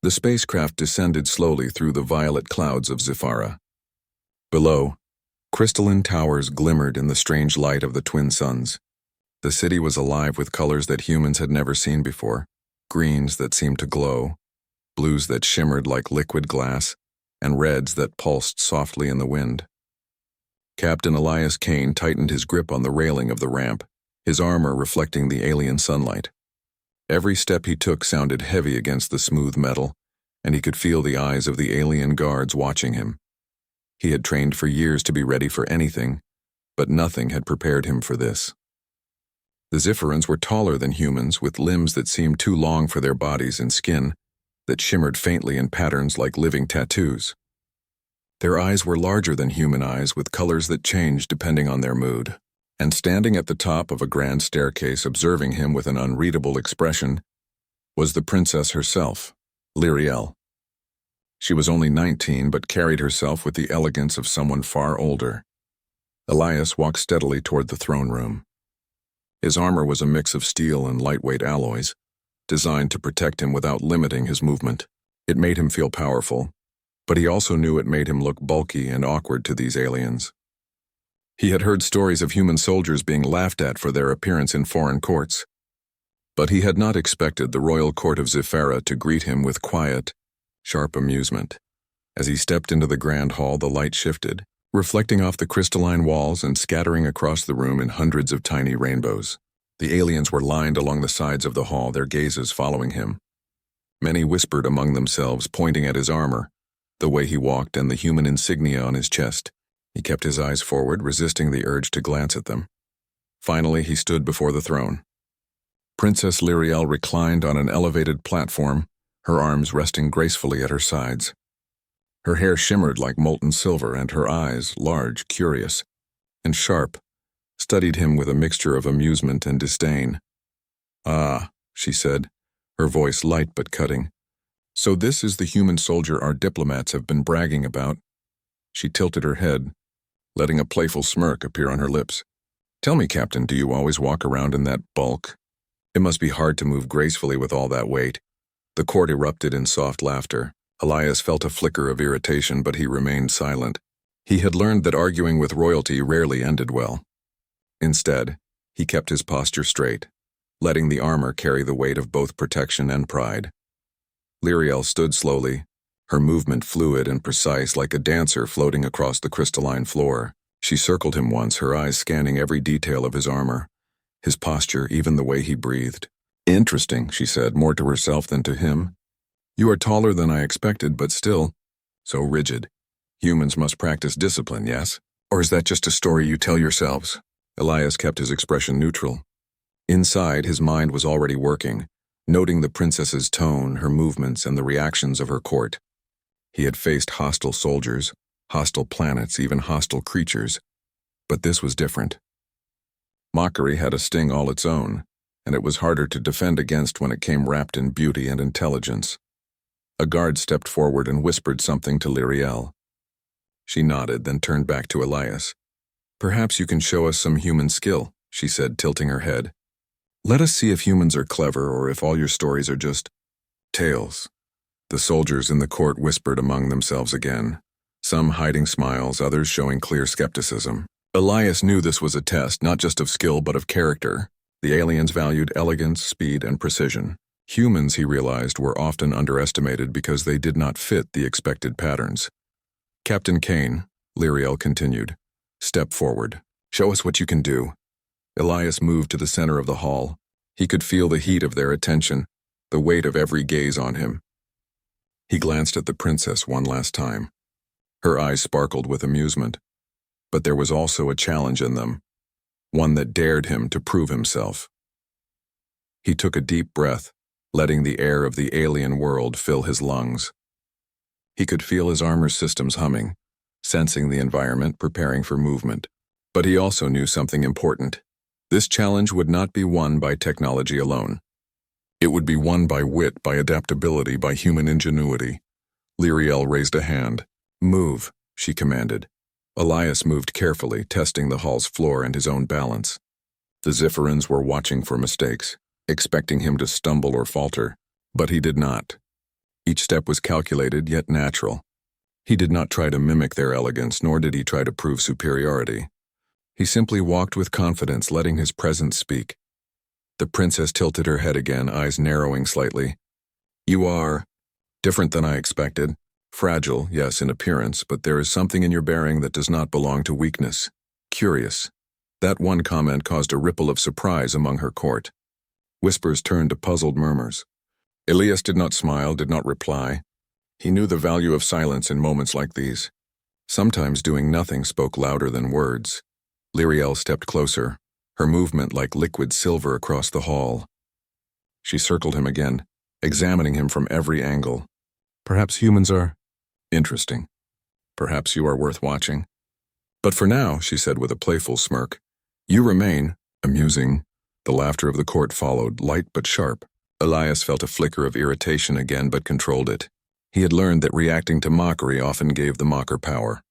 The spacecraft descended slowly through the violet clouds of Zifara. Below, crystalline towers glimmered in the strange light of the twin suns. The city was alive with colors that humans had never seen before, greens that seemed to glow, blues that shimmered like liquid glass, and reds that pulsed softly in the wind. Captain Elias Kane tightened his grip on the railing of the ramp, his armor reflecting the alien sunlight. Every step he took sounded heavy against the smooth metal, and he could feel the eyes of the alien guards watching him. He had trained for years to be ready for anything, but nothing had prepared him for this. The Zifferans were taller than humans, with limbs that seemed too long for their bodies and skin that shimmered faintly in patterns like living tattoos. Their eyes were larger than human eyes, with colors that changed depending on their mood. And standing at the top of a grand staircase observing him with an unreadable expression was the princess herself, Lyriel. She was only 19 but carried herself with the elegance of someone far older. Elias walked steadily toward the throne room. His armor was a mix of steel and lightweight alloys, designed to protect him without limiting his movement. It made him feel powerful, but he also knew it made him look bulky and awkward to these aliens. He had heard stories of human soldiers being laughed at for their appearance in foreign courts, but he had not expected the royal court of Zifara to greet him with quiet, sharp amusement. As he stepped into the grand hall, the light shifted, reflecting off the crystalline walls and scattering across the room in hundreds of tiny rainbows. The aliens were lined along the sides of the hall, their gazes following him. Many whispered among themselves, pointing at his armor, the way he walked, and the human insignia on his chest. He kept his eyes forward, resisting the urge to glance at them. Finally, he stood before the throne. Princess Lyriel reclined on an elevated platform, her arms resting gracefully at her sides. Her hair shimmered like molten silver, and her eyes, large, curious, and sharp, studied him with a mixture of amusement and disdain. "Ah," she said, her voice light but cutting. "So this is the human soldier our diplomats have been bragging about." She tilted her head, letting a playful smirk appear on her lips. "Tell me, Captain, do you always walk around in that bulk? It must be hard to move gracefully with all that weight." The court erupted in soft laughter. Elias felt a flicker of irritation, but he remained silent. He had learned that arguing with royalty rarely ended well. Instead, he kept his posture straight, letting the armor carry the weight of both protection and pride. Lyriel stood slowly, her movement fluid and precise like a dancer floating across the crystalline floor. She circled him once, her eyes scanning every detail of his armor, his posture, even the way he breathed. "Interesting," she said, more to herself than to him. "You are taller than I expected, but still so rigid. Humans must practice discipline, yes? Or is that just a story you tell yourselves?" Elias kept his expression neutral. Inside, his mind was already working, noting the princess's tone, her movements, and the reactions of her court. He had faced hostile soldiers, hostile planets, even hostile creatures, but this was different. Mockery had a sting all its own, and it was harder to defend against when it came wrapped in beauty and intelligence. A guard stepped forward and whispered something to Lyriel. She nodded, then turned back to Elias. "Perhaps you can show us some human skill," she said, tilting her head. "Let us see if humans are clever or if all your stories are just tales." The soldiers in the court whispered among themselves again, some hiding smiles, others showing clear skepticism. Elias knew this was a test, not just of skill but of character. The aliens valued elegance, speed, and precision. Humans, he realized, were often underestimated because they did not fit the expected patterns. "Captain Kane," Lyriel continued, "step forward. Show us what you can do." Elias moved to the center of the hall. He could feel the heat of their attention, the weight of every gaze on him. He glanced at the princess one last time. Her eyes sparkled with amusement, but there was also a challenge in them, one that dared him to prove himself. He took a deep breath, letting the air of the alien world fill his lungs. He could feel his armor systems humming, sensing the environment, preparing for movement. But he also knew something important. This challenge would not be won by technology alone. It would be won by wit, by adaptability, by human ingenuity. Lyriel raised a hand. "Move," she commanded. Elias moved carefully, testing the hall's floor and his own balance. The Zifferans were watching for mistakes, expecting him to stumble or falter, but he did not. Each step was calculated yet natural. He did not try to mimic their elegance, nor did he try to prove superiority. He simply walked with confidence, letting his presence speak. The princess tilted her head again, eyes narrowing slightly. "You are different than I expected. Fragile, yes, in appearance, but there is something in your bearing that does not belong to weakness. Curious." That one comment caused a ripple of surprise among her court. Whispers turned to puzzled murmurs. Elias did not smile, did not reply. He knew the value of silence in moments like these. Sometimes doing nothing spoke louder than words. Lyriel stepped closer, her movement like liquid silver across the hall. She circled him again, examining him from every angle. "Perhaps humans are interesting. Perhaps you are worth watching. But for now," she said with a playful smirk, "you remain amusing." The laughter of the court followed, light but sharp. Elias felt a flicker of irritation again, but controlled it. He had learned that reacting to mockery often gave the mocker power.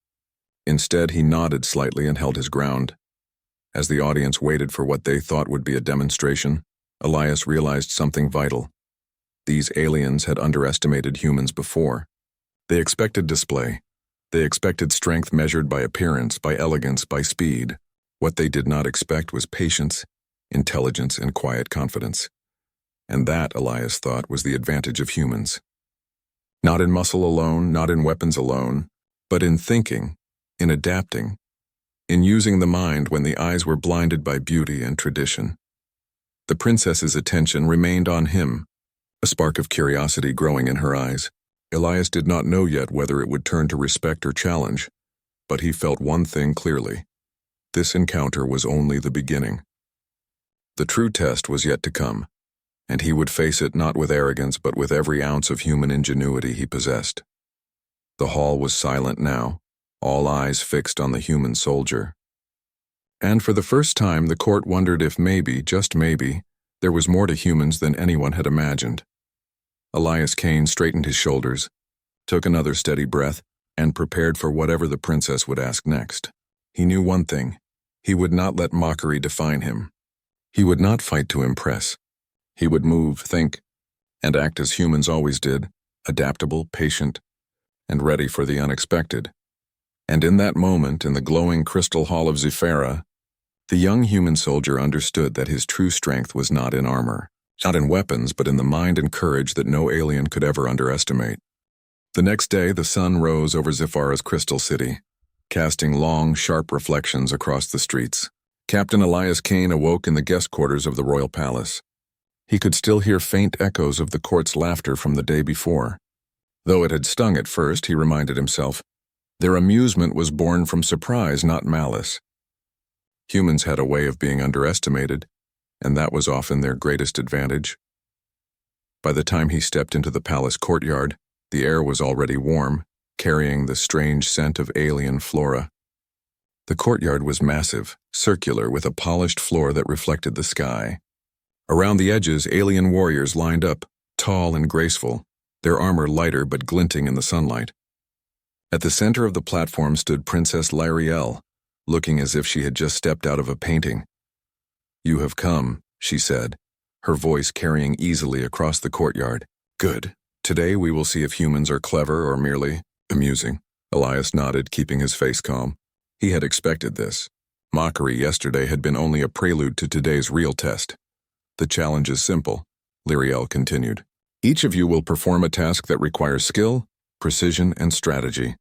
Instead, he nodded slightly and held his ground. As the audience waited for what they thought would be a demonstration, Elias realized something vital. These aliens had underestimated humans before. They expected display. They expected strength measured by appearance, by elegance, by speed. What they did not expect was patience, intelligence, and quiet confidence. And that, Elias thought, was the advantage of humans. Not in muscle alone, not in weapons alone, but in thinking, in adapting, in using the mind when the eyes were blinded by beauty and tradition. The princess's attention remained on him, a spark of curiosity growing in her eyes. Elias did not know yet whether it would turn to respect or challenge, but he felt one thing clearly. This encounter was only the beginning. The true test was yet to come, and he would face it not with arrogance but with every ounce of human ingenuity he possessed. The hall was silent now, all eyes fixed on the human soldier. And for the first time the court wondered if maybe, just maybe, there was more to humans than anyone had imagined. Elias Kane straightened his shoulders, took another steady breath, and prepared for whatever the princess would ask next. He knew one thing: he would not let mockery define him. He would not fight to impress. He would move, think, and act as humans always did, adaptable, patient, and ready for the unexpected. And in that moment, in the glowing crystal hall of Zifara, the young human soldier understood that his true strength was not in armor, not in weapons, but in the mind and courage that no alien could ever underestimate. The next day, the sun rose over Zifara's crystal city, casting long, sharp reflections across the streets. Captain Elias Kane awoke in the guest quarters of the royal palace. He could still hear faint echoes of the court's laughter from the day before. Though it had stung at first, he reminded himself, their amusement was born from surprise, not malice. Humans had a way of being underestimated, and that was often their greatest advantage. By the time he stepped into the palace courtyard, the air was already warm, carrying the strange scent of alien flora. The courtyard was massive, circular, with a polished floor that reflected the sky. Around the edges, alien warriors lined up, tall and graceful, their armor lighter but glinting in the sunlight. At the center of the platform stood Princess Lyriel, looking as if she had just stepped out of a painting. "You have come," she said, her voice carrying easily across the courtyard. "Good. Today we will see if humans are clever or merely amusing." Elias nodded, keeping his face calm. He had expected this. Mockery yesterday had been only a prelude to today's real test. "The challenge is simple," Lyriel continued. "Each of you will perform a task that requires skill, precision, and strategy.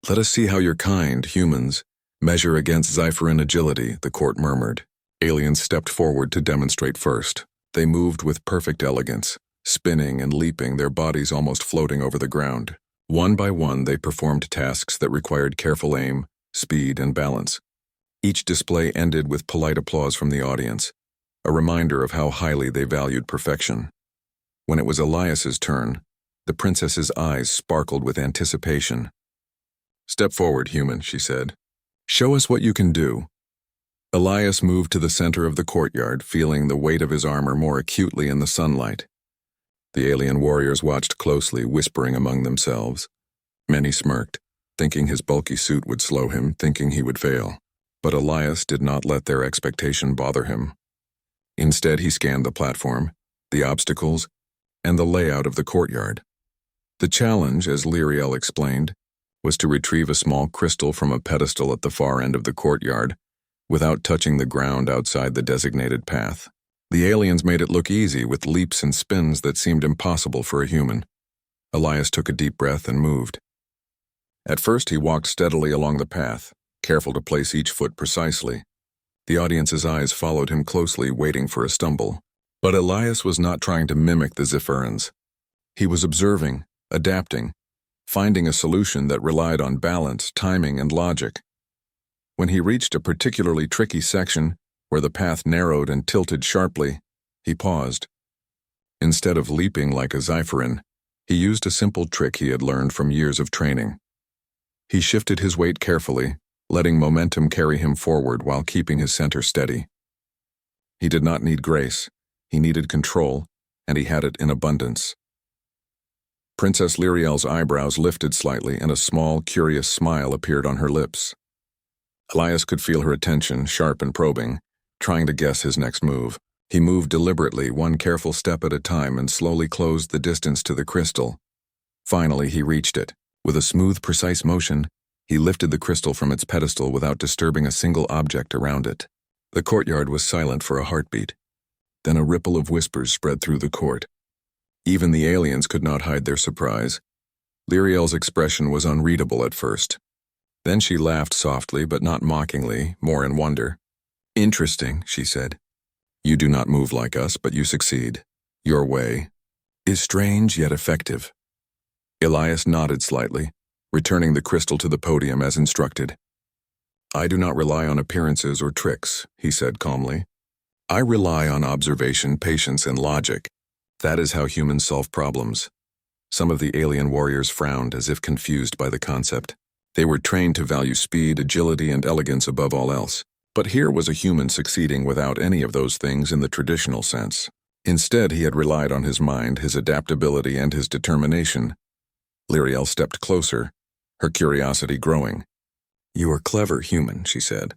Let us see how your kind, humans, measure against Zypheran agility," the court murmured. Aliens stepped forward to demonstrate first. They moved with perfect elegance, spinning and leaping, their bodies almost floating over the ground. One by one, they performed tasks that required careful aim, speed, and balance. Each display ended with polite applause from the audience, a reminder of how highly they valued perfection. When it was Elias's turn, the princess's eyes sparkled with anticipation. "Step forward, human," she said. "Show us what you can do." Elias moved to the center of the courtyard, feeling the weight of his armor more acutely in the sunlight. The alien warriors watched closely, whispering among themselves. Many smirked, thinking his bulky suit would slow him, thinking he would fail. But Elias did not let their expectation bother him. Instead, he scanned the platform, the obstacles, and the layout of the courtyard. The challenge, as Lyriel explained, was to retrieve a small crystal from a pedestal at the far end of the courtyard, without touching the ground outside the designated path. The aliens made it look easy with leaps and spins that seemed impossible for a human. Elias took a deep breath and moved. At first, he walked steadily along the path, careful to place each foot precisely. The audience's eyes followed him closely, waiting for a stumble. But Elias was not trying to mimic the Zephyrians. He was observing, adapting, finding a solution that relied on balance, timing, and logic. When he reached a particularly tricky section, where the path narrowed and tilted sharply, he paused. Instead of leaping like a Zephyrian, he used a simple trick he had learned from years of training. He shifted his weight carefully, letting momentum carry him forward while keeping his center steady. He did not need grace, he needed control, and he had it in abundance. Princess Lyriel's eyebrows lifted slightly and a small, curious smile appeared on her lips. Elias could feel her attention, sharp and probing, trying to guess his next move. He moved deliberately, one careful step at a time, and slowly closed the distance to the crystal. Finally, he reached it. With a smooth, precise motion, he lifted the crystal from its pedestal without disturbing a single object around it. The courtyard was silent for a heartbeat. Then a ripple of whispers spread through the court. Even the aliens could not hide their surprise. Lyriel's expression was unreadable at first. Then she laughed softly, but not mockingly, more in wonder. "Interesting," she said. "You do not move like us, but you succeed. Your way is strange yet effective." Elias nodded slightly, returning the crystal to the podium as instructed. "I do not rely on appearances or tricks," he said calmly. "I rely on observation, patience, and logic. That is how humans solve problems." Some of the alien warriors frowned as if confused by the concept. They were trained to value speed, agility, and elegance above all else. But here was a human succeeding without any of those things in the traditional sense. Instead, he had relied on his mind, his adaptability, and his determination. Lyriel stepped closer, her curiosity growing. "You are clever, human," she said.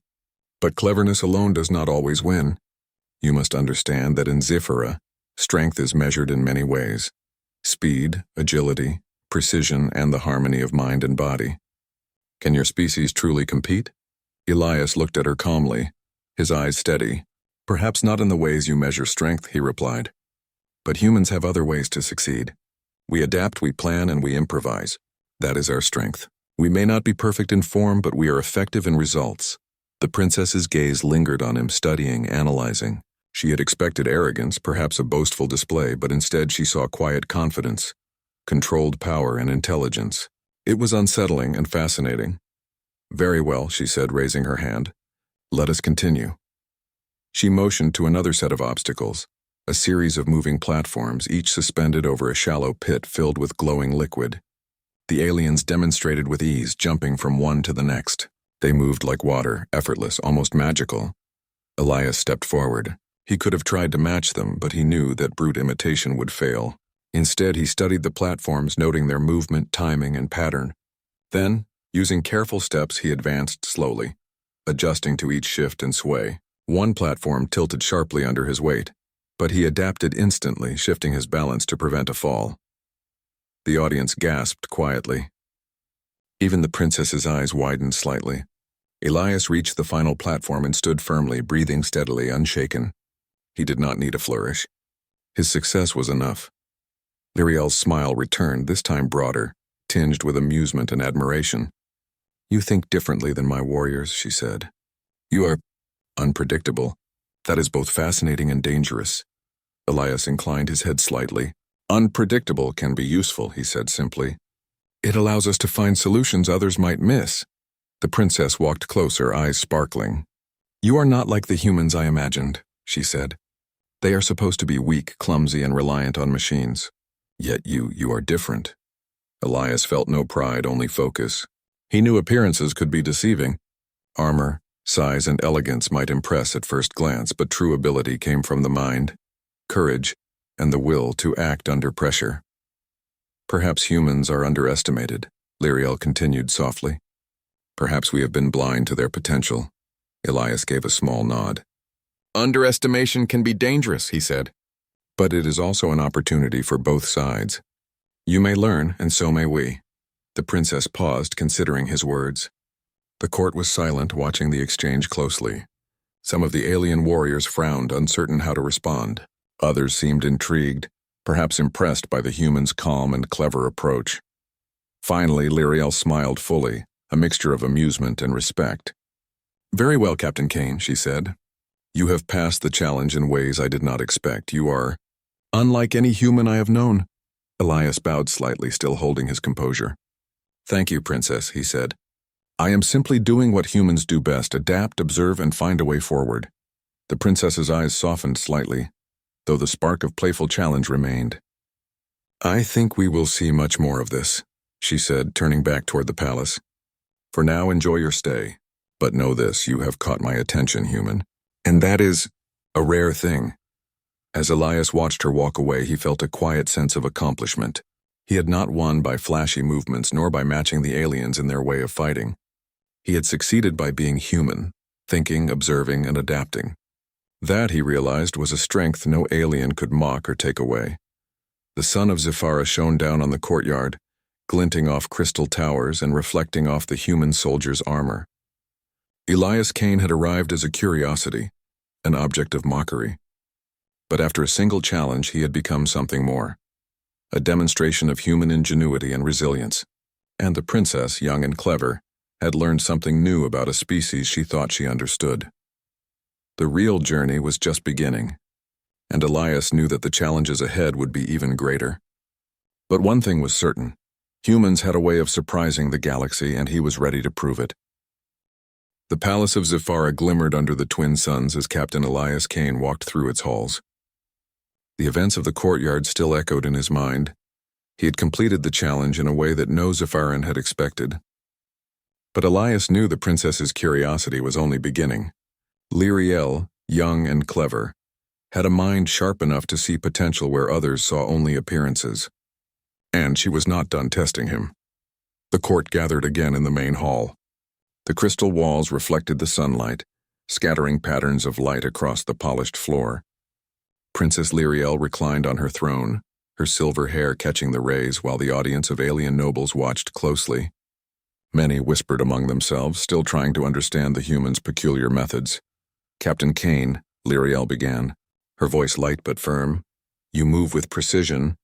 "But cleverness alone does not always win. You must understand that in Zephyra, strength is measured in many ways. Speed, agility, precision, and the harmony of mind and body. Can your species truly compete?" Elias looked at her calmly, his eyes steady. "Perhaps not in the ways you measure strength," he replied. "But humans have other ways to succeed. We adapt, we plan, and we improvise. That is our strength. We may not be perfect in form, but we are effective in results." The princess's gaze lingered on him, studying, analyzing. She had expected arrogance, perhaps a boastful display, but instead she saw quiet confidence, controlled power, and intelligence. It was unsettling and fascinating. "Very well," she said, raising her hand. "Let us continue." She motioned to another set of obstacles, a series of moving platforms, each suspended over a shallow pit filled with glowing liquid. The aliens demonstrated with ease, jumping from one to the next. They moved like water, effortless, almost magical. Elias stepped forward. He could have tried to match them, but he knew that brute imitation would fail. Instead, he studied the platforms, noting their movement, timing, and pattern. Then, using careful steps, he advanced slowly, adjusting to each shift and sway. One platform tilted sharply under his weight, but he adapted instantly, shifting his balance to prevent a fall. The audience gasped quietly. Even the princess's eyes widened slightly. Elias reached the final platform and stood firmly, breathing steadily, unshaken. He did not need a flourish. His success was enough. Lyriel's smile returned, this time broader, tinged with amusement and admiration. "You think differently than my warriors," she said. "You are unpredictable. That is both fascinating and dangerous." Elias inclined his head slightly. "Unpredictable can be useful," he said simply. "It allows us to find solutions others might miss." The princess walked closer, eyes sparkling. "You are not like the humans I imagined," she said. "They are supposed to be weak, clumsy, and reliant on machines. Yet you are different." Elias felt no pride, only focus. He knew appearances could be deceiving. Armor, size, and elegance might impress at first glance, but true ability came from the mind, courage, and the will to act under pressure. "Perhaps humans are underestimated," Lyriel continued softly. "Perhaps we have been blind to their potential." Elias gave a small nod. "Underestimation can be dangerous," he said. "But it is also an opportunity for both sides. You may learn, and so may we. The princess paused, considering his words. The court was silent, watching the exchange closely. Some of the alien warriors frowned, uncertain how to respond. Others seemed intrigued, perhaps impressed by the humans' calm and clever approach. Finally, Lyriel smiled fully, a mixture of amusement and respect. "Very well, Captain Kane," she said. "You have passed the challenge in ways I did not expect. You are unlike any human I have known." Elias bowed slightly, still holding his composure. "Thank you, Princess," he said. "I am simply doing what humans do best: adapt, observe, and find a way forward." The princess's eyes softened slightly, though the spark of playful challenge remained. "I think we will see much more of this," she said, turning back toward the palace. "For now, enjoy your stay. But know this, you have caught my attention, human. And that is a rare thing." As Elias watched her walk away, he felt a quiet sense of accomplishment. He had not won by flashy movements, nor by matching the aliens in their way of fighting. He had succeeded by being human, thinking, observing, and adapting. That, he realized, was a strength no alien could mock or take away. The sun of Zifara shone down on the courtyard, glinting off crystal towers and reflecting off the human soldier's armor. Elias Kane had arrived as a curiosity, an object of mockery. But after a single challenge, he had become something more. A demonstration of human ingenuity and resilience. And the princess, young and clever, had learned something new about a species she thought she understood. The real journey was just beginning, and Elias knew that the challenges ahead would be even greater. But one thing was certain: humans had a way of surprising the galaxy, and he was ready to prove it. The palace of Zifara glimmered under the twin suns as Captain Elias Kane walked through its halls. The events of the courtyard still echoed in his mind. He had completed the challenge in a way that no Zifaran had expected. But Elias knew the princess's curiosity was only beginning. Lyriel, young and clever, had a mind sharp enough to see potential where others saw only appearances. And she was not done testing him. The court gathered again in the main hall. The crystal walls reflected the sunlight, scattering patterns of light across the polished floor. Princess Lyriel reclined on her throne, her silver hair catching the rays while the audience of alien nobles watched closely. Many whispered among themselves, still trying to understand the humans' peculiar methods. "Captain Kane," Lyriel began, her voice light but firm, "you move with precision,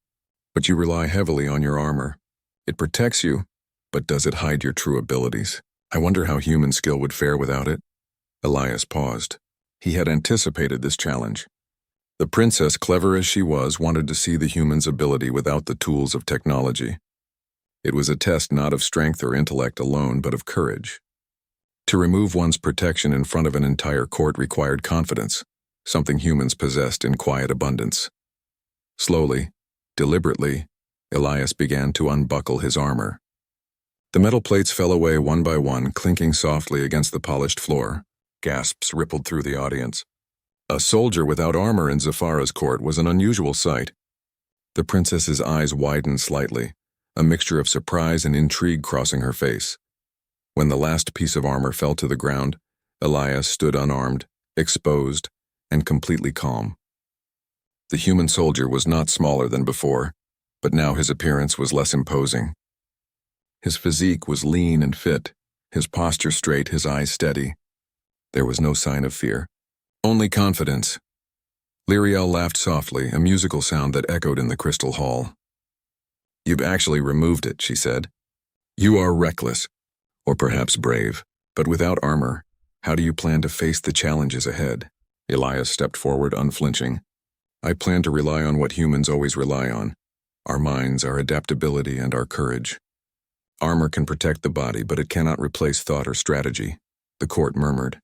but you rely heavily on your armor. It protects you, but does it hide your true abilities? I wonder how human skill would fare without it." Elias paused. He had anticipated this challenge. The princess, clever as she was, wanted to see the human's ability without the tools of technology. It was a test not of strength or intellect alone, but of courage. To remove one's protection in front of an entire court required confidence, something humans possessed in quiet abundance. Slowly, deliberately, Elias began to unbuckle his armor. The metal plates fell away one by one, clinking softly against the polished floor. Gasps rippled through the audience. A soldier without armor in Zifara's court was an unusual sight. The princess's eyes widened slightly, a mixture of surprise and intrigue crossing her face. When the last piece of armor fell to the ground, Elias stood unarmed, exposed, and completely calm. The human soldier was not smaller than before, but now his appearance was less imposing. His physique was lean and fit, his posture straight, his eyes steady. There was no sign of fear, only confidence. Lyriel laughed softly, a musical sound that echoed in the crystal hall. "You've actually removed it," she said. "You are reckless, or perhaps brave, but without armor, how do you plan to face the challenges ahead?" Elias stepped forward, unflinching. "I plan to rely on what humans always rely on: our minds, our adaptability, and our courage. Armor can protect the body, but it cannot replace thought or strategy." The court murmured.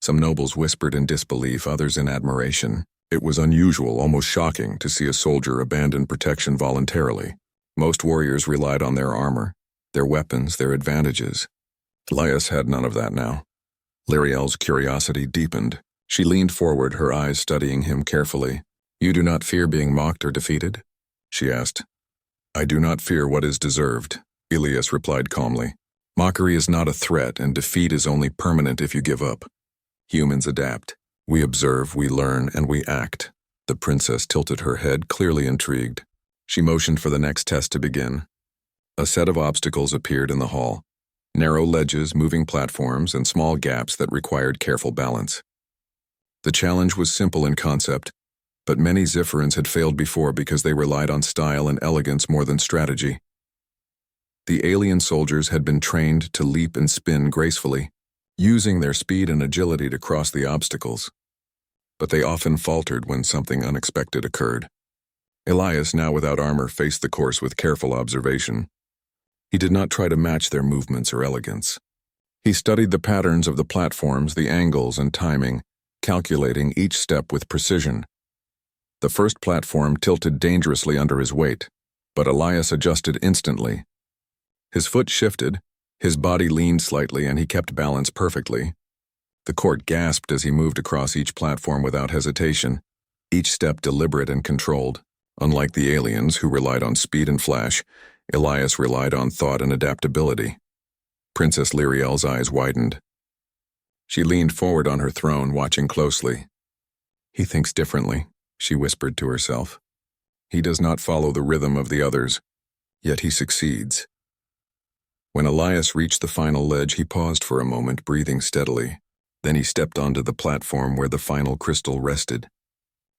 Some nobles whispered in disbelief, others in admiration. It was unusual, almost shocking, to see a soldier abandon protection voluntarily. Most warriors relied on their armor, their weapons, their advantages. Elias had none of that now. Lyriel's curiosity deepened. She leaned forward, her eyes studying him carefully. "You do not fear being mocked or defeated?" she asked. "I do not fear what is deserved," Elias replied calmly. "Mockery is not a threat, and defeat is only permanent if you give up. Humans adapt. We observe, we learn, and we act." The princess tilted her head, clearly intrigued. She motioned for the next test to begin. A set of obstacles appeared in the hall. Narrow ledges, moving platforms, and small gaps that required careful balance. The challenge was simple in concept, but many Zifferans had failed before because they relied on style and elegance more than strategy. The alien soldiers had been trained to leap and spin gracefully, using their speed and agility to cross the obstacles. But they often faltered when something unexpected occurred. Elias, now without armor, faced the course with careful observation. He did not try to match their movements or elegance. He studied the patterns of the platforms, the angles and timing, calculating each step with precision. The first platform tilted dangerously under his weight, but Elias adjusted instantly. His foot shifted, his body leaned slightly, and he kept balance perfectly. The court gasped as he moved across each platform without hesitation, each step deliberate and controlled. Unlike the aliens, who relied on speed and flash, Elias relied on thought and adaptability. Princess Lyriel's eyes widened. She leaned forward on her throne, watching closely. "He thinks differently," she whispered to herself. "He does not follow the rhythm of the others, yet he succeeds." When Elias reached the final ledge, he paused for a moment, breathing steadily. Then he stepped onto the platform where the final crystal rested.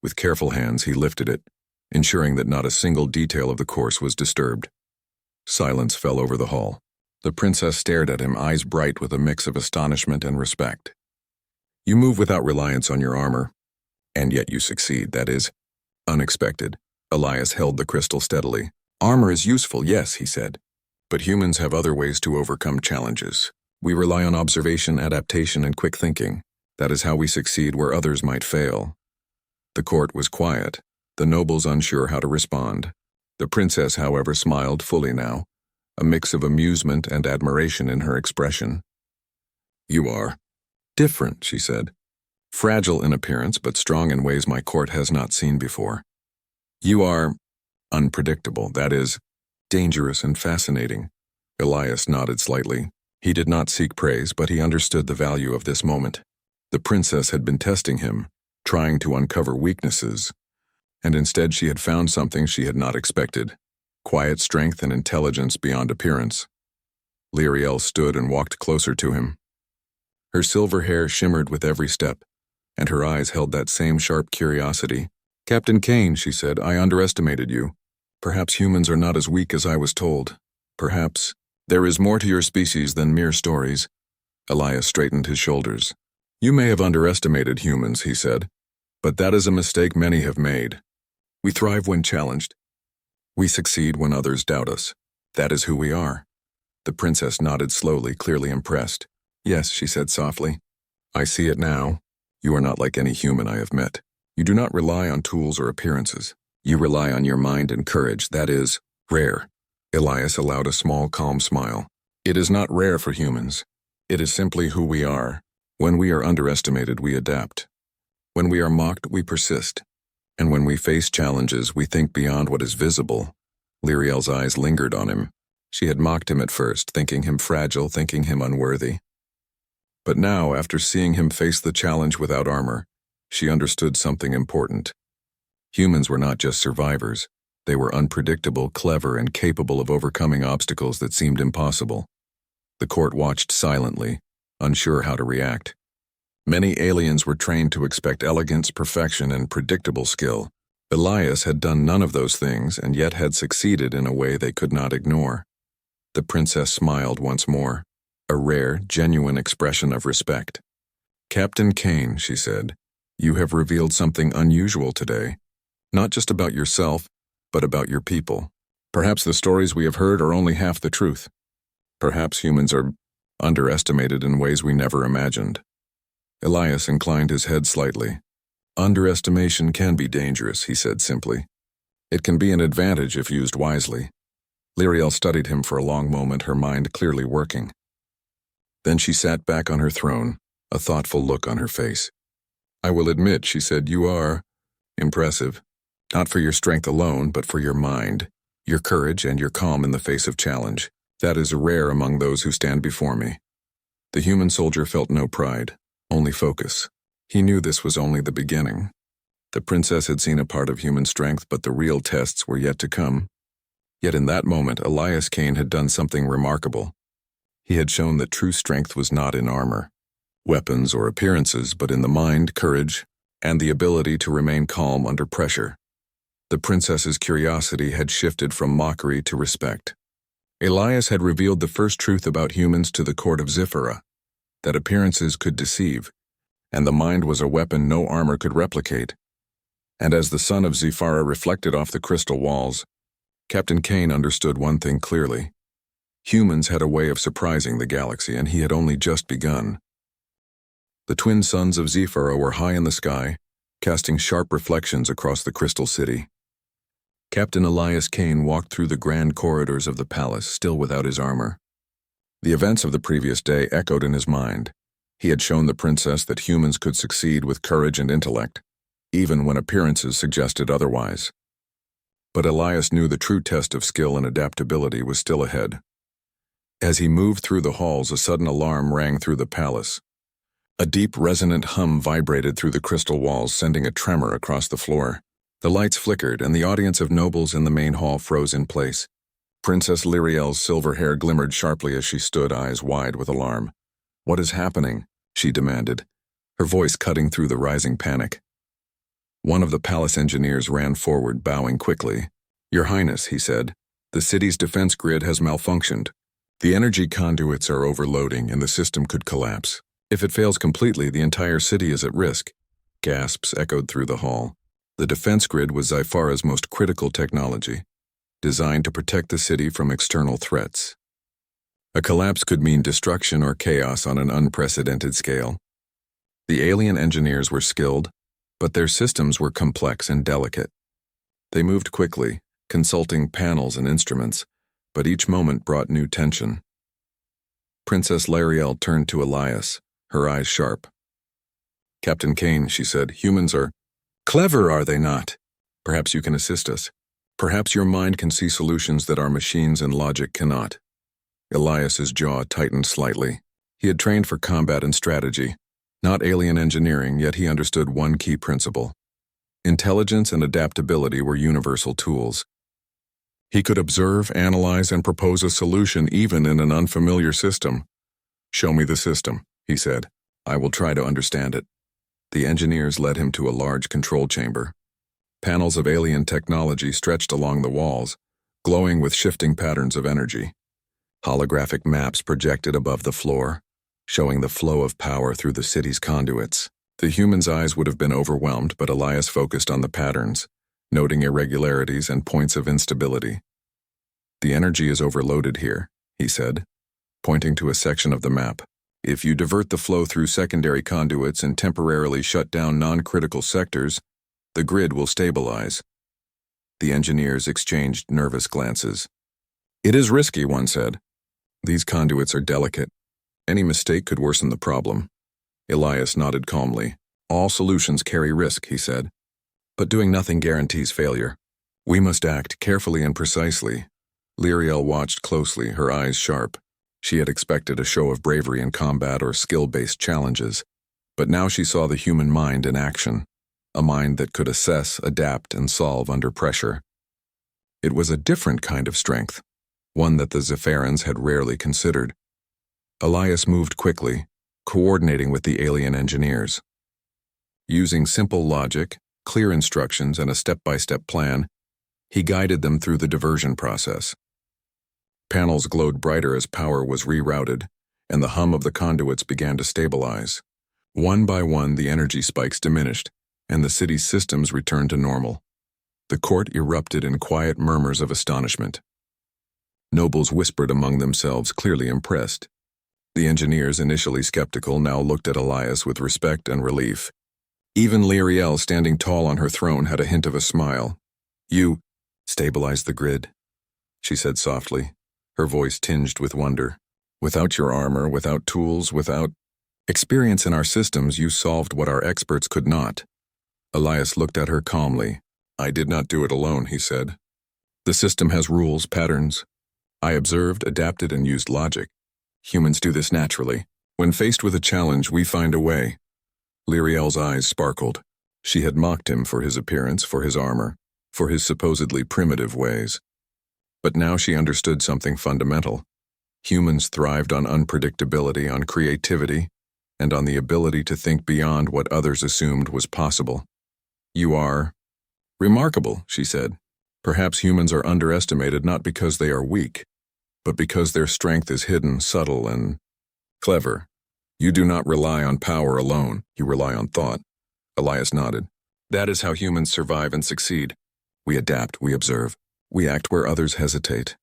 With careful hands, he lifted it, ensuring that not a single detail of the course was disturbed. Silence fell over the hall. The princess stared at him, eyes bright with a mix of astonishment and respect. "You move without reliance on your armor, and yet you succeed. That is unexpected." Elias held the crystal steadily. "Armor is useful, yes," he said. "But humans have other ways to overcome challenges. We rely on observation, adaptation, and quick thinking. That is how we succeed where others might fail." The court was quiet, the nobles unsure how to respond. The princess, however, smiled fully now, a mix of amusement and admiration in her expression. "You are different," she said. "Fragile in appearance, but strong in ways my court has not seen before. You are unpredictable, that is, dangerous and fascinating." Elias nodded slightly. He did not seek praise, but he understood the value of this moment. The princess had been testing him, trying to uncover weaknesses, and instead she had found something she had not expected: quiet strength and intelligence beyond appearance. Lyriel stood and walked closer to him. Her silver hair shimmered with every step, and her eyes held that same sharp curiosity. "Captain Kane," she said, "I underestimated you. Perhaps humans are not as weak as I was told. Perhaps there is more to your species than mere stories." Elias straightened his shoulders. "You may have underestimated humans," he said, "but that is a mistake many have made. We thrive when challenged. We succeed when others doubt us. That is who we are." The princess nodded slowly, clearly impressed. "Yes," she said softly. "I see it now. You are not like any human I have met. You do not rely on tools or appearances. You rely on your mind and courage. That is rare." Elias allowed a small, calm smile. "It is not rare for humans. It is simply who we are. When we are underestimated, we adapt. When we are mocked, we persist. And when we face challenges, we think beyond what is visible." Lyriel's eyes lingered on him. She had mocked him at first, thinking him fragile, thinking him unworthy. But now, after seeing him face the challenge without armor, she understood something important. Humans were not just survivors. They were unpredictable, clever, and capable of overcoming obstacles that seemed impossible. The court watched silently, unsure how to react. Many aliens were trained to expect elegance, perfection, and predictable skill. Elias had done none of those things and yet had succeeded in a way they could not ignore. The princess smiled once more, a rare, genuine expression of respect. "Captain Kane," she said, "you have revealed something unusual today. Not just about yourself, but about your people. Perhaps the stories we have heard are only half the truth. Perhaps humans are underestimated in ways we never imagined." Elias inclined his head slightly. "Underestimation can be dangerous," he said simply. "It can be an advantage if used wisely." Lyriel studied him for a long moment, her mind clearly working. Then she sat back on her throne, a thoughtful look on her face. "I will admit," she said, "you are impressive. Not for your strength alone, but for your mind, your courage, and your calm in the face of challenge. That is rare among those who stand before me." The human soldier felt no pride, only focus. He knew this was only the beginning. The princess had seen a part of human strength, but the real tests were yet to come. Yet in that moment, Elias Kane had done something remarkable. He had shown that true strength was not in armor, weapons, or appearances, but in the mind, courage, and the ability to remain calm under pressure. The princess's curiosity had shifted from mockery to respect. Elias had revealed the first truth about humans to the court of Zifara, that appearances could deceive, and the mind was a weapon no armor could replicate. And as the sun of Zifara reflected off the crystal walls, Captain Kane understood one thing clearly. Humans had a way of surprising the galaxy, and he had only just begun. The twin suns of Zifara were high in the sky, casting sharp reflections across the crystal city. Captain Elias Kane walked through the grand corridors of the palace, still without his armor. The events of the previous day echoed in his mind. He had shown the princess that humans could succeed with courage and intellect, even when appearances suggested otherwise. But Elias knew the true test of skill and adaptability was still ahead. As he moved through the halls, a sudden alarm rang through the palace. A deep, resonant hum vibrated through the crystal walls, sending a tremor across the floor. The lights flickered, and the audience of nobles in the main hall froze in place. Princess Lyriel's silver hair glimmered sharply as she stood, eyes wide with alarm. "What is happening?" she demanded, her voice cutting through the rising panic. One of the palace engineers ran forward, bowing quickly. "Your Highness," he said, "the city's defense grid has malfunctioned. The energy conduits are overloading, and the system could collapse. If it fails completely, the entire city is at risk." Gasps echoed through the hall. The defense grid was Zifara's most critical technology, designed to protect the city from external threats. A collapse could mean destruction or chaos on an unprecedented scale. The alien engineers were skilled, but their systems were complex and delicate. They moved quickly, consulting panels and instruments, but each moment brought new tension. Princess Lyriel turned to Elias, her eyes sharp. "Captain Kane," she said, "humans are clever, are they not? Perhaps you can assist us. Perhaps your mind can see solutions that our machines and logic cannot." Elias's jaw tightened slightly. He had trained for combat and strategy, not alien engineering, yet he understood one key principle. Intelligence and adaptability were universal tools. He could observe, analyze, and propose a solution even in an unfamiliar system. "Show me the system," he said. "I will try to understand it." The engineers led him to a large control chamber. Panels of alien technology stretched along the walls, glowing with shifting patterns of energy. Holographic maps projected above the floor, showing the flow of power through the city's conduits. The human's eyes would have been overwhelmed, but Elias focused on the patterns, noting irregularities and points of instability. "The energy is overloaded here," he said, pointing to a section of the map. "If you divert the flow through secondary conduits and temporarily shut down non-critical sectors, the grid will stabilize." The engineers exchanged nervous glances. "It is risky," one said. "These conduits are delicate. Any mistake could worsen the problem." Elias nodded calmly. "All solutions carry risk," he said. "But doing nothing guarantees failure. We must act carefully and precisely." Lyriel watched closely, her eyes sharp. She had expected a show of bravery in combat or skill-based challenges, but now she saw the human mind in action, a mind that could assess, adapt, and solve under pressure. It was a different kind of strength, one that the Zifarans had rarely considered. Elias moved quickly, coordinating with the alien engineers. Using simple logic, clear instructions, and a step-by-step plan, he guided them through the diversion process. Panels glowed brighter as power was rerouted, and the hum of the conduits began to stabilize. One by one, the energy spikes diminished, and the city's systems returned to normal. The court erupted in quiet murmurs of astonishment. Nobles whispered among themselves, clearly impressed. The engineers, initially skeptical, now looked at Elias with respect and relief. Even Lyriel, standing tall on her throne, had a hint of a smile. "You stabilized the grid," she said softly, her voice tinged with wonder. "Without your armor, without tools, without experience in our systems, you solved what our experts could not." Elias looked at her calmly. "I did not do it alone," he said. "The system has rules, patterns. I observed, adapted, and used logic. Humans do this naturally. When faced with a challenge, we find a way." Lyriel's eyes sparkled. She had mocked him for his appearance, for his armor, for his supposedly primitive ways. But now she understood something fundamental. Humans thrived on unpredictability, on creativity, and on the ability to think beyond what others assumed was possible. "You are remarkable," she said. "Perhaps humans are underestimated not because they are weak, but because their strength is hidden, subtle, and clever. You do not rely on power alone, you rely on thought." Elias nodded. "That is how humans survive and succeed. We adapt, we observe, we act where others hesitate."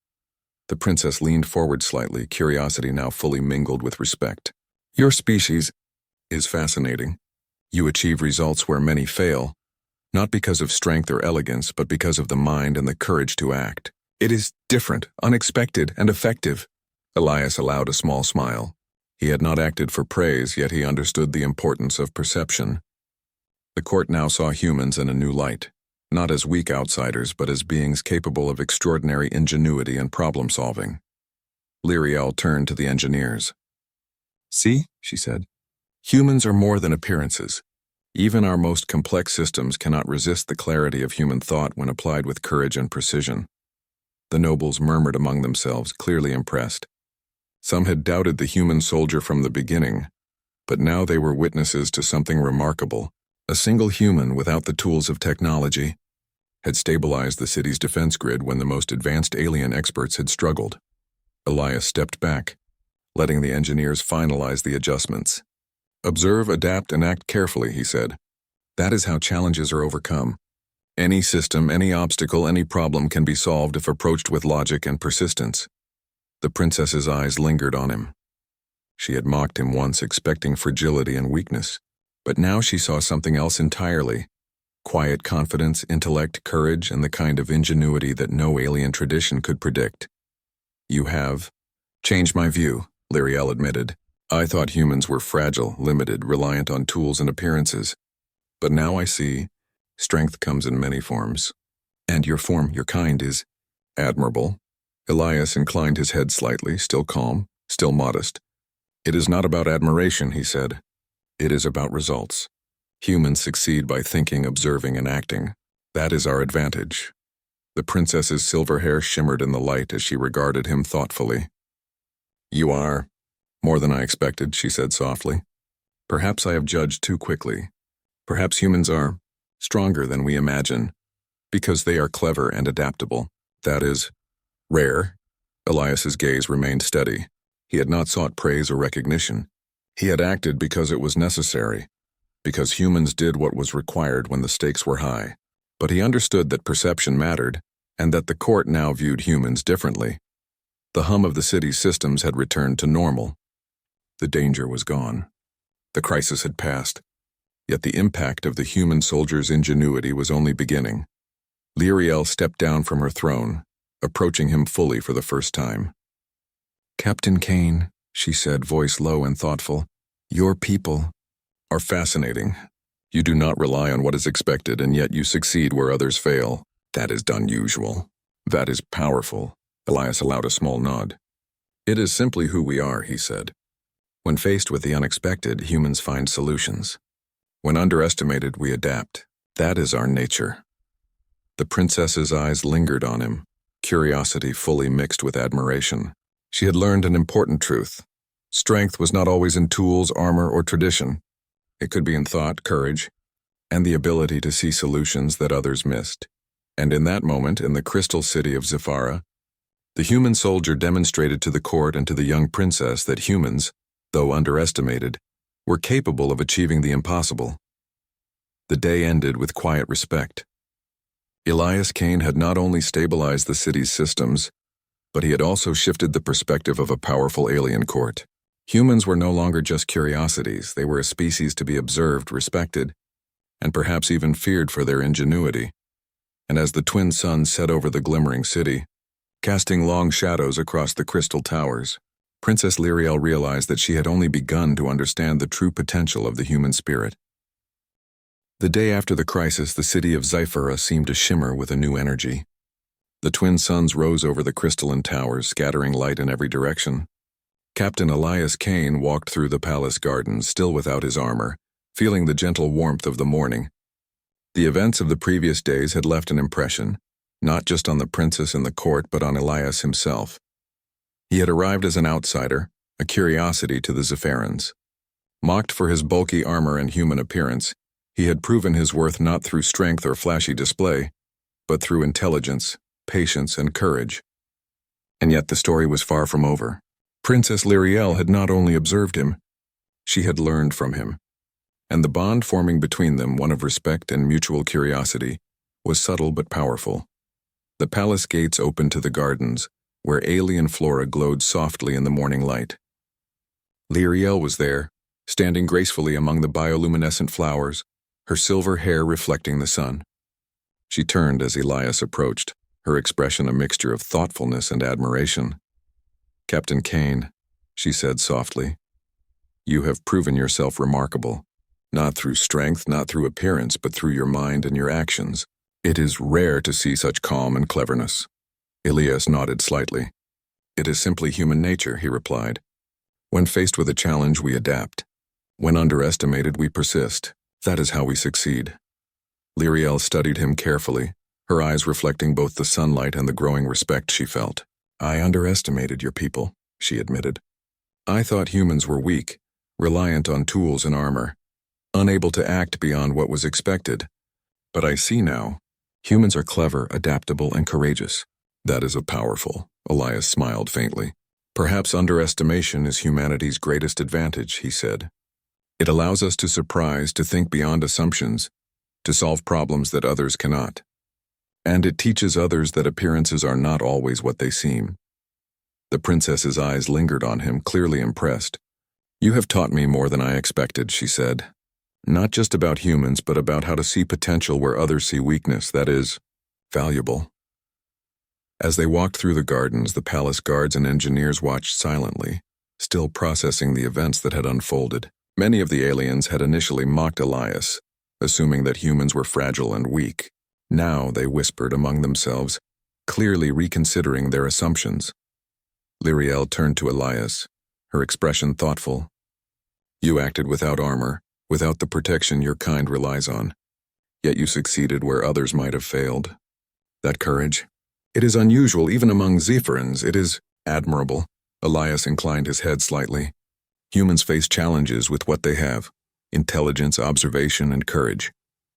The princess leaned forward slightly, curiosity now fully mingled with respect. "Your species is fascinating. You achieve results where many fail, not because of strength or elegance, but because of the mind and the courage to act. It is different, unexpected, and effective." Elias allowed a small smile. He had not acted for praise, yet he understood the importance of perception. The court now saw humans in a new light, not as weak outsiders, but as beings capable of extraordinary ingenuity and problem-solving. Lyriel turned to the engineers. "See," she said, "humans are more than appearances. Even our most complex systems cannot resist the clarity of human thought when applied with courage and precision." The nobles murmured among themselves, clearly impressed. Some had doubted the human soldier from the beginning, but now they were witnesses to something remarkable. A single human, without the tools of technology, had stabilized the city's defense grid when the most advanced alien experts had struggled. Elias stepped back, letting the engineers finalize the adjustments. "Observe, adapt, and act carefully," he said. "That is how challenges are overcome. Any system, any obstacle, any problem can be solved if approached with logic and persistence." The princess's eyes lingered on him. She had mocked him once, expecting fragility and weakness, but now she saw something else entirely. Quiet confidence, intellect, courage, and the kind of ingenuity that no alien tradition could predict. "You have changed my view," Lyriel admitted. "I thought humans were fragile, limited, reliant on tools and appearances. But now I see strength comes in many forms. And your form, your kind, is admirable." Elias inclined his head slightly, still calm, still modest. "It is not about admiration," he said. "It is about results. Humans succeed by thinking, observing, and acting. That is our advantage." The princess's silver hair shimmered in the light as she regarded him thoughtfully. "You are more than I expected," she said softly. "Perhaps I have judged too quickly. Perhaps humans are stronger than we imagine, because they are clever and adaptable. That is rare." Elias's gaze remained steady. He had not sought praise or recognition. He had acted because it was necessary, because humans did what was required when the stakes were high. But he understood that perception mattered, and that the court now viewed humans differently. The hum of the city's systems had returned to normal. The danger was gone. The crisis had passed. Yet the impact of the human soldier's ingenuity was only beginning. Lyriel stepped down from her throne, approaching him fully for the first time. "Captain Kane," she said, voice low and thoughtful, "your people are fascinating. You do not rely on what is expected, and yet you succeed where others fail. That is unusual. That is powerful." Elias allowed a small nod. "It is simply who we are," he said. "When faced with the unexpected, humans find solutions. When underestimated, we adapt. That is our nature." The princess's eyes lingered on him, curiosity fully mixed with admiration. She had learned an important truth. Strength was not always in tools, armor, or tradition. It could be in thought, courage, and the ability to see solutions that others missed. And in that moment, in the crystal city of Zifara, the human soldier demonstrated to the court and to the young princess that humans, though underestimated, were capable of achieving the impossible. The day ended with quiet respect. Elias Kane had not only stabilized the city's systems, but he had also shifted the perspective of a powerful alien court. Humans were no longer just curiosities, they were a species to be observed, respected, and perhaps even feared for their ingenuity. And as the twin suns set over the glimmering city, casting long shadows across the crystal towers, Princess Lyriel realized that she had only begun to understand the true potential of the human spirit. The day after the crisis, the city of Zifara seemed to shimmer with a new energy. The twin suns rose over the crystalline towers, scattering light in every direction. Captain Elias Kane walked through the palace gardens, still without his armor, feeling the gentle warmth of the morning. The events of the previous days had left an impression, not just on the princess and the court, but on Elias himself. He had arrived as an outsider, a curiosity to the Zepharans. Mocked for his bulky armor and human appearance, he had proven his worth not through strength or flashy display, but through intelligence, patience, and courage. And yet the story was far from over. Princess Lyriel had not only observed him, she had learned from him. And the bond forming between them, one of respect and mutual curiosity, was subtle but powerful. The palace gates opened to the gardens, where alien flora glowed softly in the morning light. Lyriel was there, standing gracefully among the bioluminescent flowers, her silver hair reflecting the sun. She turned as Elias approached, her expression a mixture of thoughtfulness and admiration. "Captain Kane," she said softly, "you have proven yourself remarkable, not through strength, not through appearance, but through your mind and your actions. It is rare to see such calm and cleverness." Elias nodded slightly. "It is simply human nature," he replied. "When faced with a challenge, we adapt. When underestimated, we persist. That is how we succeed." Lyriel studied him carefully, her eyes reflecting both the sunlight and the growing respect she felt. "I underestimated your people," she admitted. "I thought humans were weak, reliant on tools and armor, unable to act beyond what was expected. But I see now, humans are clever, adaptable, and courageous." "That is powerful," Elias smiled faintly. "Perhaps underestimation is humanity's greatest advantage," he said. "It allows us to surprise, to think beyond assumptions, to solve problems that others cannot. And it teaches others that appearances are not always what they seem." The princess's eyes lingered on him, clearly impressed. "You have taught me more than I expected," she said. "Not just about humans, but about how to see potential where others see weakness. That is valuable." As they walked through the gardens, the palace guards and engineers watched silently, still processing the events that had unfolded. Many of the aliens had initially mocked Elias, assuming that humans were fragile and weak. Now they whispered among themselves, clearly reconsidering their assumptions. Lyriel turned to Elias, her expression thoughtful. "You acted without armor, without the protection your kind relies on. Yet you succeeded where others might have failed. That courage? It is unusual even among Zepharans. It is admirable." Elias inclined his head slightly. "Humans face challenges with what they have: intelligence, observation, and courage.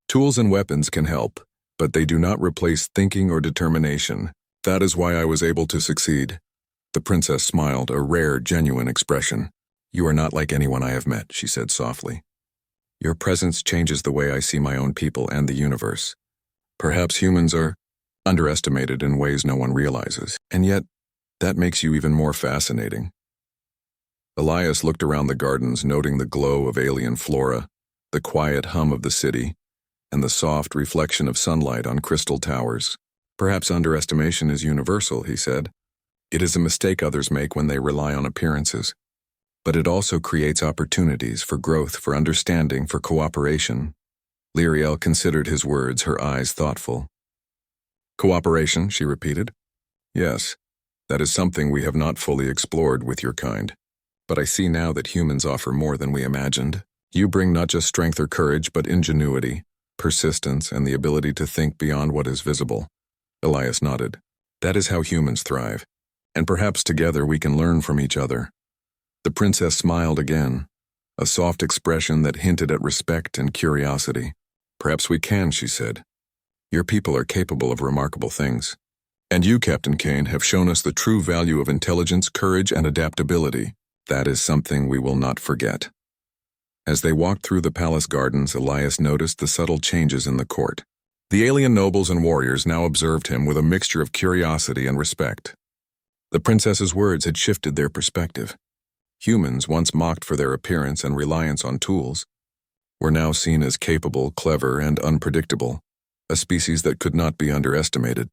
Tools and weapons can help, but they do not replace thinking or determination. That is why I was able to succeed." The princess smiled, a rare, genuine expression. "You are not like anyone I have met," she said softly. "Your presence changes the way I see my own people and the universe. Perhaps humans are underestimated in ways no one realizes, and yet that makes you even more fascinating." Elias looked around the gardens, noting the glow of alien flora, the quiet hum of the city, and the soft reflection of sunlight on crystal towers. "Perhaps underestimation is universal," he said. "It is a mistake others make when they rely on appearances. But it also creates opportunities for growth, for understanding, for cooperation." Lyriel considered his words, her eyes thoughtful. "Cooperation," she repeated. "Yes, that is something we have not fully explored with your kind. But I see now that humans offer more than we imagined. You bring not just strength or courage, but ingenuity, persistence, and the ability to think beyond what is visible." Elias nodded. "That is how humans thrive, and perhaps together we can learn from each other." The princess smiled again, a soft expression that hinted at respect and curiosity. "Perhaps we can," she said. "Your people are capable of remarkable things. And you, Captain Kane, have shown us the true value of intelligence, courage, and adaptability. That is something we will not forget." As they walked through the palace gardens, Elias noticed the subtle changes in the court. The alien nobles and warriors now observed him with a mixture of curiosity and respect. The princess's words had shifted their perspective. Humans, once mocked for their appearance and reliance on tools, were now seen as capable, clever, and unpredictable, a species that could not be underestimated.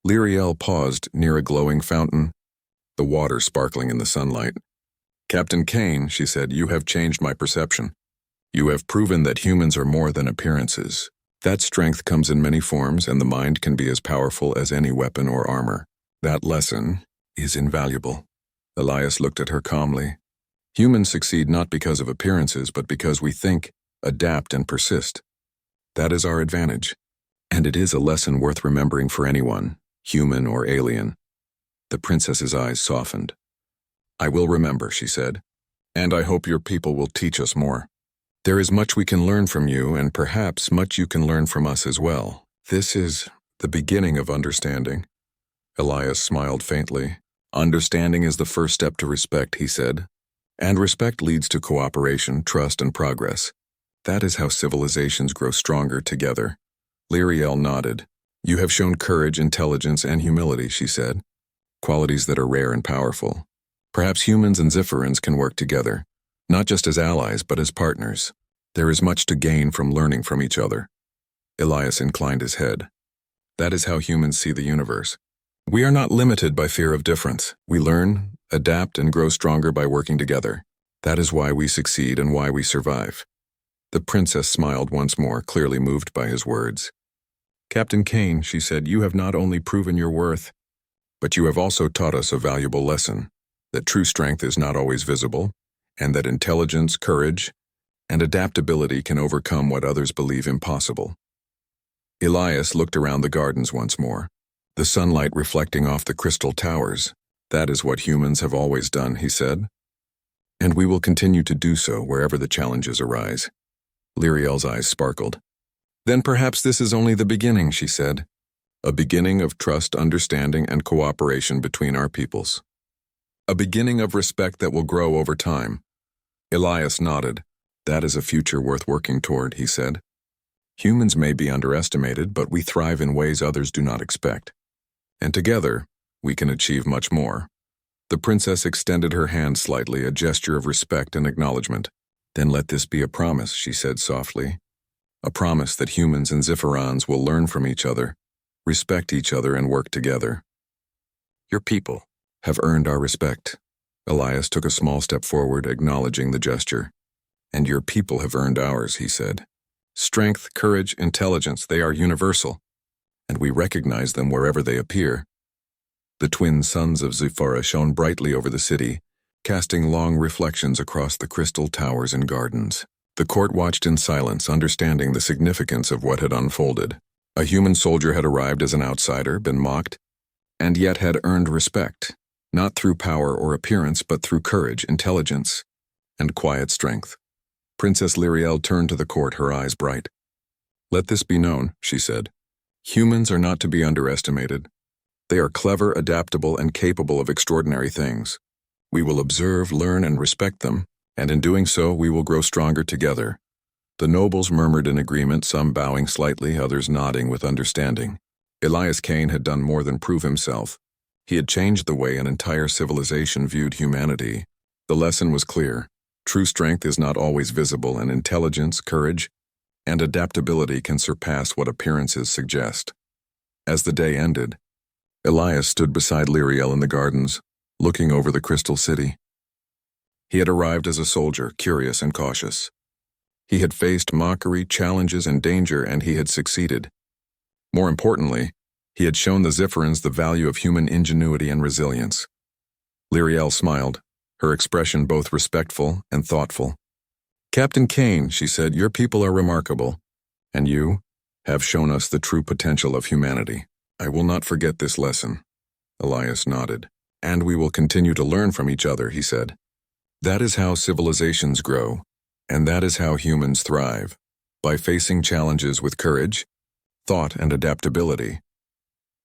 Lyriel paused near a glowing fountain, the water sparkling in the sunlight. "Captain Kane," she said, "you have changed my perception. You have proven that humans are more than appearances. That strength comes in many forms, and the mind can be as powerful as any weapon or armor. That lesson is invaluable." Elias looked at her calmly. "Humans succeed not because of appearances, but because we think, adapt, and persist. That is our advantage. And it is a lesson worth remembering for anyone, human or alien. The princess's eyes softened. I will remember, she said. And I hope your people will teach us more. There is much we can learn from you, and perhaps much you can learn from us as well. This is the beginning of understanding. Elias smiled faintly. Understanding is the first step to respect, he said. And respect leads to cooperation, trust, and progress. That is how civilizations grow stronger together. Lyriel nodded. You have shown courage, intelligence, and humility, she said. Qualities that are rare and powerful. Perhaps humans and Zifferans can work together, not just as allies, but as partners. There is much to gain from learning from each other. Elias inclined his head. That is how humans see the universe. We are not limited by fear of difference. We learn, adapt, and grow stronger by working together. That is why we succeed and why we survive. The princess smiled once more, clearly moved by his words. Captain Kane, she said, you have not only proven your worth, but you have also taught us a valuable lesson, that true strength is not always visible, and that intelligence, courage, and adaptability can overcome what others believe impossible. Elias looked around the gardens once more, the sunlight reflecting off the crystal towers. That is what humans have always done, he said. And we will continue to do so wherever the challenges arise. Lyriel's eyes sparkled. Then perhaps this is only the beginning, she said. A beginning of trust, understanding, and cooperation between our peoples. A beginning of respect that will grow over time. Elias nodded. That is a future worth working toward, he said. Humans may be underestimated, but we thrive in ways others do not expect. And together, we can achieve much more. The princess extended her hand slightly, a gesture of respect and acknowledgement. Then let this be a promise, she said softly. A promise that humans and Zifferans will learn from each other, respect each other, and work together. Your people have earned our respect. Elias took a small step forward, acknowledging the gesture. And your people have earned ours, he said. Strength, courage, intelligence, they are universal, and we recognize them wherever they appear. The twin suns of Zifara shone brightly over the city, casting long reflections across the crystal towers and gardens. The court watched in silence, understanding the significance of what had unfolded. A human soldier had arrived as an outsider, been mocked, and yet had earned respect, not through power or appearance, but through courage, intelligence, and quiet strength. Princess Lyriel turned to the court, her eyes bright. Let this be known, she said. Humans are not to be underestimated. They are clever, adaptable, and capable of extraordinary things. We will observe, learn, and respect them, and in doing so, we will grow stronger together. The nobles murmured in agreement, some bowing slightly, others nodding with understanding. Elias Kane had done more than prove himself. He had changed the way an entire civilization viewed humanity. The lesson was clear. True strength is not always visible, and intelligence, courage, and adaptability can surpass what appearances suggest. As the day ended, Elias stood beside Lyriel in the gardens, looking over the crystal city. He had arrived as a soldier, curious and cautious. He had faced mockery, challenges, and danger, and he had succeeded. More importantly, he had shown the Zifferans the value of human ingenuity and resilience. Lyriel smiled, her expression both respectful and thoughtful. Captain Kane, she said, your people are remarkable, and you have shown us the true potential of humanity. I will not forget this lesson. Elias nodded. And we will continue to learn from each other, he said. That is how civilizations grow, and that is how humans thrive, by facing challenges with courage, thought, and adaptability.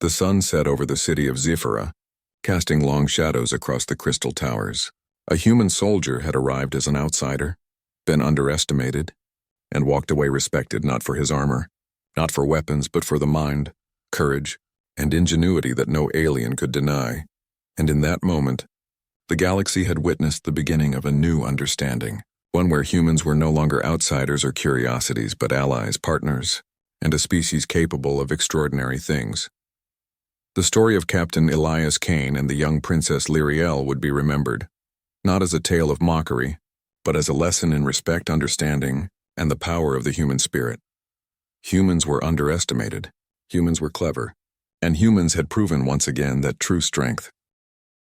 The sun set over the city of Zifara, casting long shadows across the crystal towers. A human soldier had arrived as an outsider, been underestimated, and walked away respected not for his armor, not for weapons, but for the mind, courage, and ingenuity that no alien could deny. And in that moment, the galaxy had witnessed the beginning of a new understanding, one where humans were no longer outsiders or curiosities, but allies, partners, and a species capable of extraordinary things. The story of Captain Elias Kane and the young Princess Lyriel would be remembered, not as a tale of mockery, but as a lesson in respect, understanding, and the power of the human spirit. Humans were underestimated, humans were clever, and humans had proven once again that true strength